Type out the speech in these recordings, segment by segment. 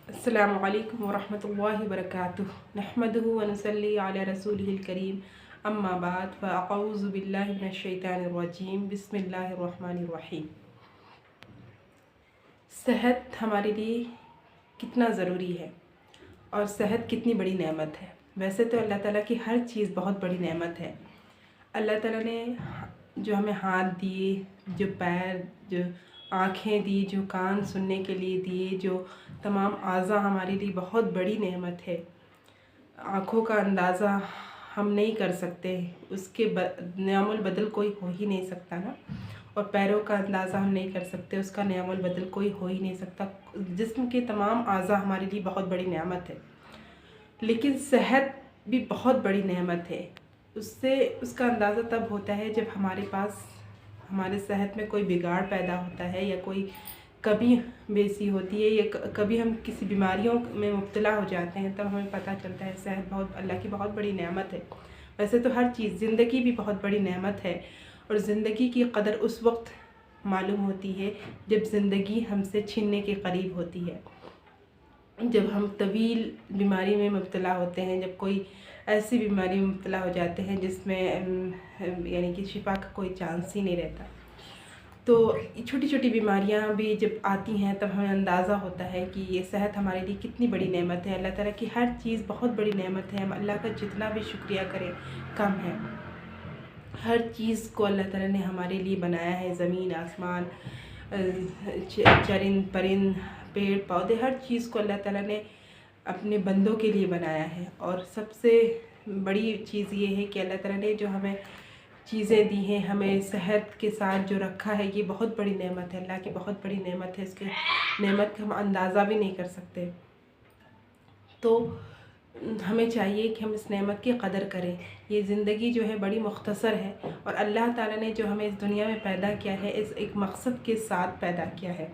السلام علیکم ورحمۃ اللہ وبرکاتہ نحمدہ ونصلی علی رسولہ الکریم اما بعد فاعوذ باللہ من الشیطان الرجیم بسم اللہ الرحمن الرحیم۔ صحت ہمارے لیے کتنا ضروری ہے اور صحت کتنی بڑی نعمت ہے۔ ویسے تو اللہ تعالیٰ کی ہر چیز بہت بڑی نعمت ہے۔ اللہ تعالیٰ نے جو ہمیں ہاتھ دیے، جو پیر، جو آنکھیں دی، جو کان سننے کے لیے دیے، جو تمام اعضاء ہمارے لیے بہت بڑی نعمت ہے۔ آنکھوں کا اندازہ ہم نہیں کر سکتے، اس کے نعم البدل کوئی ہو ہی نہیں سکتا نا، اور پیروں کا اندازہ ہم نہیں کر سکتے، اس کا نعم البدل کوئی ہو ہی نہیں سکتا۔ جسم کے تمام اعضاء ہمارے لیے بہت بڑی نعمت ہے، لیکن صحت بھی بہت بڑی نعمت ہے۔ اس کا اندازہ تب ہوتا ہے جب ہمارے صحت میں کوئی بگاڑ پیدا ہوتا ہے، یا کوئی کبھی بیسی ہوتی ہے، یا کبھی ہم کسی بیماریوں میں مبتلا ہو جاتے ہیں، تب ہمیں پتہ چلتا ہے صحت اللہ کی بہت بڑی نعمت ہے۔ ویسے تو ہر چیز، زندگی بھی بہت بڑی نعمت ہے، اور زندگی کی قدر اس وقت معلوم ہوتی ہے جب زندگی ہم سے چھیننے کے قریب ہوتی ہے، جب ہم طویل بیماری میں مبتلا ہوتے ہیں، جب کوئی ایسی بیماری میں مبتلا ہو جاتے ہیں جس میں یعنی کہ شفا کا کوئی چانس ہی نہیں رہتا۔ تو چھوٹی چھوٹی بیماریاں بھی جب آتی ہیں تب ہمیں اندازہ ہوتا ہے کہ یہ صحت ہمارے لیے کتنی بڑی نعمت ہے۔ اللہ تعالیٰ کی ہر چیز بہت بڑی نعمت ہے، ہم اللہ کا جتنا بھی شکریہ کریں کم ہے۔ ہر چیز کو اللہ تعالیٰ نے ہمارے لیے بنایا ہے، زمین، آسمان، چرند پرند، پیڑ پودے، ہر چیز کو اللہ تعالیٰ نے اپنے بندوں کے لیے بنایا ہے۔ اور سب سے بڑی چیز یہ ہے کہ اللہ تعالیٰ نے جو ہمیں چیزیں دی ہیں، ہمیں صحت کے ساتھ جو رکھا ہے، یہ بہت بڑی نعمت ہے، اللہ کی بہت بڑی نعمت ہے۔ اس کے نعمت کا ہم اندازہ بھی نہیں کر سکتے۔ تو ہمیں چاہیے کہ ہم اس نعمت کی قدر کریں۔ یہ زندگی جو ہے بڑی مختصر ہے، اور اللہ تعالیٰ نے جو ہمیں اس دنیا میں پیدا کیا ہے، اس ایک مقصد کے ساتھ پیدا کیا ہے،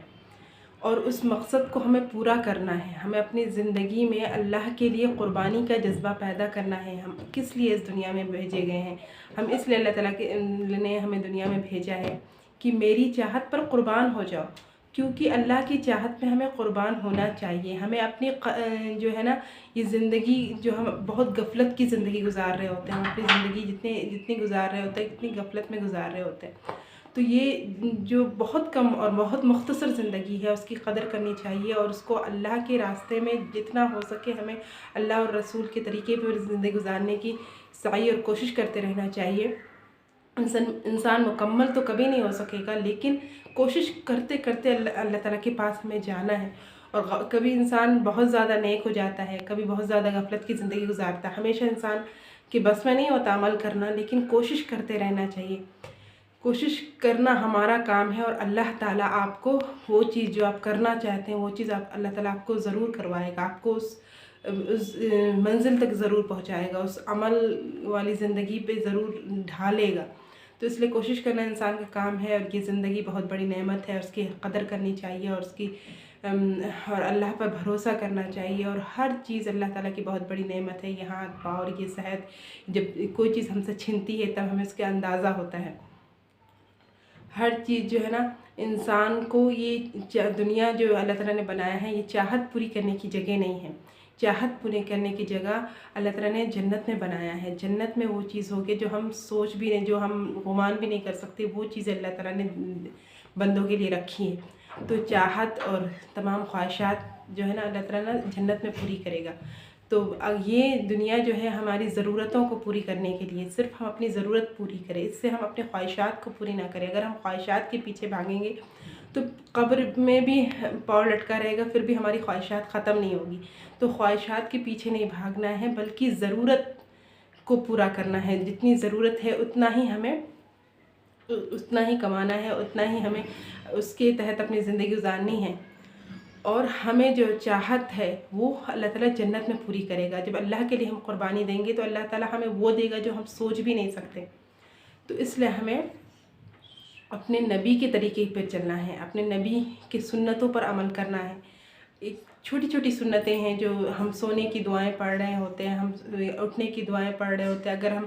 اور اس مقصد کو ہمیں پورا کرنا ہے۔ ہمیں اپنی زندگی میں اللہ کے لیے قربانی کا جذبہ پیدا کرنا ہے۔ ہم کس لیے اس دنیا میں بھیجے گئے ہیں؟ ہم اس لیے اللہ تعالیٰ نے ہمیں دنیا میں بھیجا ہے کہ میری چاہت پر قربان ہو جاؤ، کیونکہ اللہ کی چاہت میں ہمیں قربان ہونا چاہیے۔ ہمیں اپنی جو ہے نا، یہ زندگی جو ہم بہت غفلت کی زندگی گزار رہے ہوتے ہیں، ہم اپنی زندگی جتنی گزار رہے ہوتے ہیں، اتنی غفلت میں گزار رہے ہوتے ہیں۔ تو یہ جو بہت کم اور بہت مختصر زندگی ہے، اس کی قدر کرنی چاہیے، اور اس کو اللہ کے راستے میں جتنا ہو سکے ہمیں اللہ اور رسول کے طریقے پر زندگی گزارنے کی سعی اور کوشش کرتے رہنا چاہیے۔ انسان مکمل تو کبھی نہیں ہو سکے گا، لیکن کوشش کرتے کرتے اللہ تعالیٰ کے پاس ہمیں جانا ہے۔ اور کبھی انسان بہت زیادہ نیک ہو جاتا ہے، کبھی بہت زیادہ غفلت کی زندگی گزارتا ہے۔ ہمیشہ انسان کے بس میں نہیں ہوتا عمل کرنا، لیکن کوشش کرتے رہنا چاہیے۔ کوشش کرنا ہمارا کام ہے، اور اللہ تعالیٰ آپ کو وہ چیز جو آپ کرنا چاہتے ہیں، وہ چیز اللہ تعالیٰ آپ کو ضرور کروائے گا، آپ کو اس منزل تک ضرور پہنچائے گا، اس عمل والی زندگی پہ ضرور ڈھالے گا۔ تو اس لیے کوشش کرنا انسان کا کام ہے، اور یہ زندگی بہت بڑی نعمت ہے، اس کی قدر کرنی چاہیے، اور اللہ پر بھروسہ کرنا چاہیے۔ اور ہر چیز اللہ تعالیٰ کی بہت بڑی نعمت ہے۔ یہ ہاتھ پاؤں اور یہ صحت، جب کوئی چیز ہم سے چھنتی ہے تب ہمیں اس کا اندازہ ہوتا ہے۔ ہر چیز جو ہے نا، انسان کو یہ دنیا جو اللہ تعالیٰ نے بنایا ہے، یہ چاہت پوری کرنے کی جگہ نہیں ہے۔ چاہت پوری کرنے کی جگہ اللہ تعالیٰ نے جنت میں بنایا ہے۔ جنت میں وہ چیز ہوگی جو ہم سوچ بھی نہیں، جو ہم گمان بھی نہیں کر سکتے، وہ چیزیں اللہ تعالیٰ نے بندوں کے لیے رکھی ہیں۔ تو چاہت اور تمام خواہشات جو ہے نا، اللہ تعالیٰ جنت میں پوری کرے گا۔ تو یہ دنیا جو ہے ہماری ضرورتوں کو پوری کرنے کے لیے، صرف ہم اپنی ضرورت پوری کریں، اس سے ہم اپنے خواہشات کو پوری نہ کریں۔ اگر ہم خواہشات کے پیچھے بھاگیں گے تو قبر میں بھی پاؤں لٹکا رہے گا، پھر بھی ہماری خواہشات ختم نہیں ہوگی۔ تو خواہشات کے پیچھے نہیں بھاگنا ہے، بلکہ ضرورت کو پورا کرنا ہے۔ جتنی ضرورت ہے اتنا ہی ہمیں، اتنا ہی کمانا ہے، اتنا ہی ہمیں اس کے تحت اپنی زندگی گزارنی ہے۔ اور ہمیں جو چاہت ہے وہ اللہ تعالیٰ جنت میں پوری کرے گا۔ جب اللہ کے لیے ہم قربانی دیں گے تو اللہ تعالیٰ ہمیں وہ دے گا جو ہم سوچ بھی نہیں سکتے۔ تو اس لیے ہمیں اپنے نبی کے طریقے پہ چلنا ہے، اپنے نبی کی سنتوں پر عمل کرنا ہے۔ ایک چھوٹی چھوٹی سنتیں ہیں جو ہم سونے کی دعائیں پڑھ رہے ہوتے ہیں، ہم اٹھنے کی دعائیں پڑھ رہے ہوتے ہیں، اگر ہم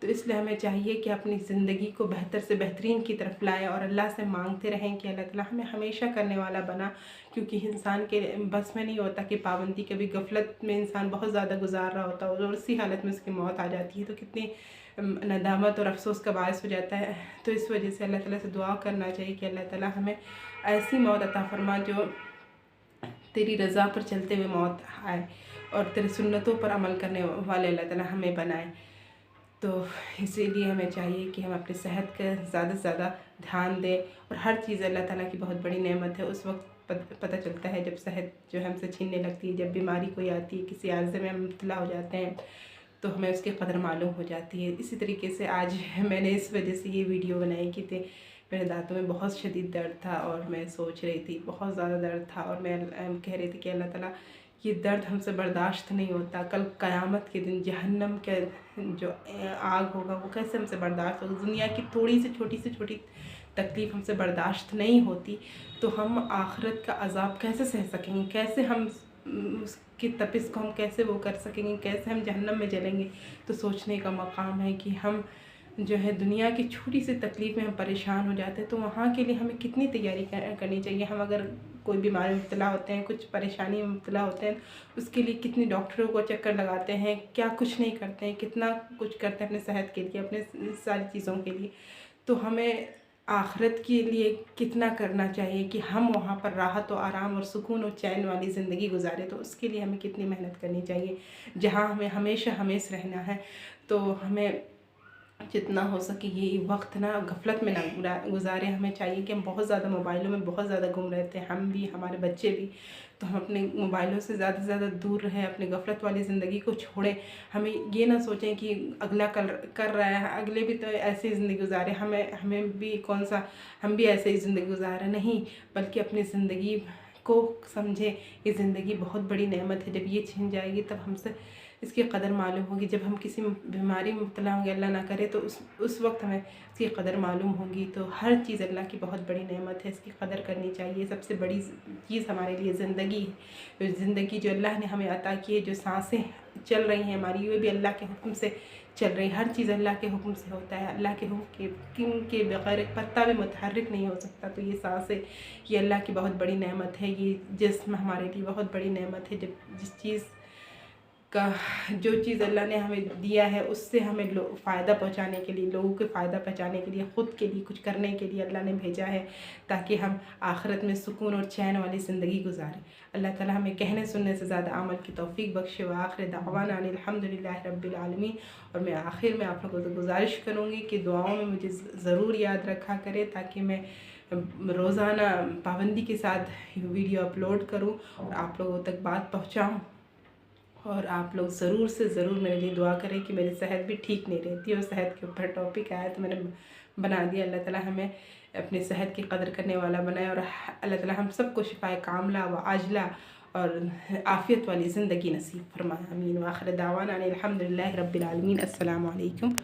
تو اس لیے ہمیں چاہیے کہ اپنی زندگی کو بہتر سے بہترین کی طرف لائیں اور اللہ سے مانگتے رہیں کہ اللہ تعالیٰ ہمیں ہمیشہ کرنے والا بنا، کیونکہ انسان کے بس میں نہیں ہوتا کہ پابندی، کبھی غفلت میں انسان بہت زیادہ گزار رہا ہوتا ہے اور اسی حالت میں اس کی موت آ جاتی ہے تو کتنی ندامت اور افسوس کا باعث ہو جاتا ہے۔ تو اس وجہ سے اللہ تعالیٰ سے دعا کرنا چاہیے کہ اللہ تعالیٰ ہمیں ایسی موت عطا فرما جو تیری رضا پر چلتے ہوئے موت آئے اور تیری سنتوں پر عمل کرنے والے اللہ تعالیٰ ہمیں بنائے۔ تو اسی لیے ہمیں چاہیے کہ ہم اپنی صحت کا زیادہ سے زیادہ دھیان دیں، اور ہر چیز اللہ تعالیٰ کی بہت بڑی نعمت ہے۔ اس وقت پتہ چلتا ہے جب صحت جو ہم سے چھیننے لگتی ہے، جب بیماری کوئی آتی ہے، کسی عارضے میں ہم مبتلا ہو جاتے ہیں تو ہمیں اس کی قدر معلوم ہو جاتی ہے۔ اسی طریقے سے آج میں نے اس وجہ سے یہ ویڈیو بنائی کہ میرے دانتوں میں بہت شدید درد تھا اور میں سوچ رہی تھی، بہت زیادہ درد تھا، اور میں کہہ رہی تھی کہ اللہ تعالیٰ یہ درد ہم سے برداشت نہیں ہوتا، کل قیامت کے دن جہنم کے جو آگ ہوگا وہ کیسے ہم سے برداشت ہوگا، دنیا کی تھوڑی سے چھوٹی تکلیف ہم سے برداشت نہیں ہوتی تو ہم آخرت کا عذاب کیسے سہ سکیں گے، کیسے ہم اس کی تپش کو ہم کیسے وہ کر سکیں گے، کیسے ہم جہنم میں جلیں گے۔ تو سوچنے کا مقام ہے کہ ہم جو ہے دنیا کی چھوٹی سی تکلیف میں ہم پریشان ہو جاتے ہیں تو وہاں کے لیے ہمیں کتنی تیاری کرنی چاہیے۔ ہم اگر کوئی بیماری میں مبتلا ہوتے ہیں، کچھ پریشانی میں مبتلا ہوتے ہیں، اس کے لیے کتنی ڈاکٹروں کو چکر لگاتے ہیں، کیا کچھ نہیں کرتے ہیں، کتنا کچھ کرتے ہیں اپنے صحت کے لیے، اپنے ساری چیزوں کے لیے۔ تو ہمیں آخرت کے لیے کتنا کرنا چاہیے کہ ہم وہاں پر راحت و آرام اور سکون اور چین والی زندگی گزارے، تو اس کے لیے ہمیں کتنی محنت کرنی چاہیے۔ جہاں ہمیں ہمیشہ ہمیش رہنا ہے تو ہمیں جتنا ہو سکے یہ وقت نہ غفلت میں نہ گزارے۔ ہمیں چاہیے کہ ہم بہت زیادہ موبائلوں میں بہت زیادہ گم رہتے ہیں، ہم بھی، ہمارے بچے بھی، تو ہم اپنے موبائلوں سے زیادہ سے زیادہ دور رہیں، اپنے غفلت والی زندگی کو چھوڑیں۔ ہمیں یہ نہ سوچیں کہ اگلا کر رہا ہے، اگلے بھی تو ایسے ہی زندگی گزارے، ہمیں بھی ہم بھی ایسے ہی زندگی گزارے، نہیں، بلکہ اپنی زندگی کو سمجھیں۔ یہ زندگی بہت بڑی نعمت ہے، جب یہ چھن جائے گی تب ہم سے اس کی قدر معلوم ہوگی۔ جب ہم کسی بیماری میں مبتلا ہوں گے، اللہ نہ کرے، تو اس وقت ہمیں اس کی قدر معلوم ہوگی۔ تو ہر چیز اللہ کی بہت بڑی نعمت ہے، اس کی قدر کرنی چاہیے۔ سب سے بڑی چیز ہمارے لیے زندگی ہے، زندگی جو اللہ نے ہمیں عطا کی ہے، جو سانسیں چل رہی ہیں ہماری، وہ بھی اللہ کے حکم سے چل رہی ہیں۔ ہر چیز اللہ کے حکم سے ہوتا ہے، اللہ کے حکم کے بغیر ایک پتا بھی متحرک نہیں ہو سکتا۔ تو یہ سانسیں، یہ اللہ کی بہت بڑی نعمت ہے، یہ جسم ہمارے لیے بہت بڑی نعمت ہے۔ جو چیز اللہ نے ہمیں دیا ہے اس سے ہمیں فائدہ پہنچانے کے لیے، لوگوں کے فائدہ پہنچانے کے لیے، خود کے لیے کچھ کرنے کے لیے اللہ نے بھیجا ہے، تاکہ ہم آخرت میں سکون اور چین والی زندگی گزاریں۔ اللہ تعالیٰ ہمیں کہنے سننے سے زیادہ عمل کی توفیق بخشے۔ وآخر دعوانا ان الحمدللہ رب العالمین۔ اور میں آخر میں آپ لوگوں سے گزارش کروں گی کہ دعاؤں میں مجھے ضرور یاد رکھا کرے، تاکہ میں روزانہ پابندی کے ساتھ ویڈیو اپلوڈ کروں اور آپ لوگوں تک بات پہنچاؤں۔ اور آپ لوگ ضرور سے ضرور میرے لیے دعا کریں کہ میری صحت بھی ٹھیک نہیں رہتی، اور صحت کے اوپر ٹاپک آیا تو میں نے بنا دیا۔ اللہ تعالیٰ ہمیں اپنی صحت کی قدر کرنے والا بنائے، اور اللہ تعالیٰ ہم سب کو شفائے کاملہ و عاجلہ اور عافیت والی زندگی نصیب فرمائے۔ آمین۔ وآخر دعوانا ان الحمدللہ رب العالمین۔ السلام علیکم۔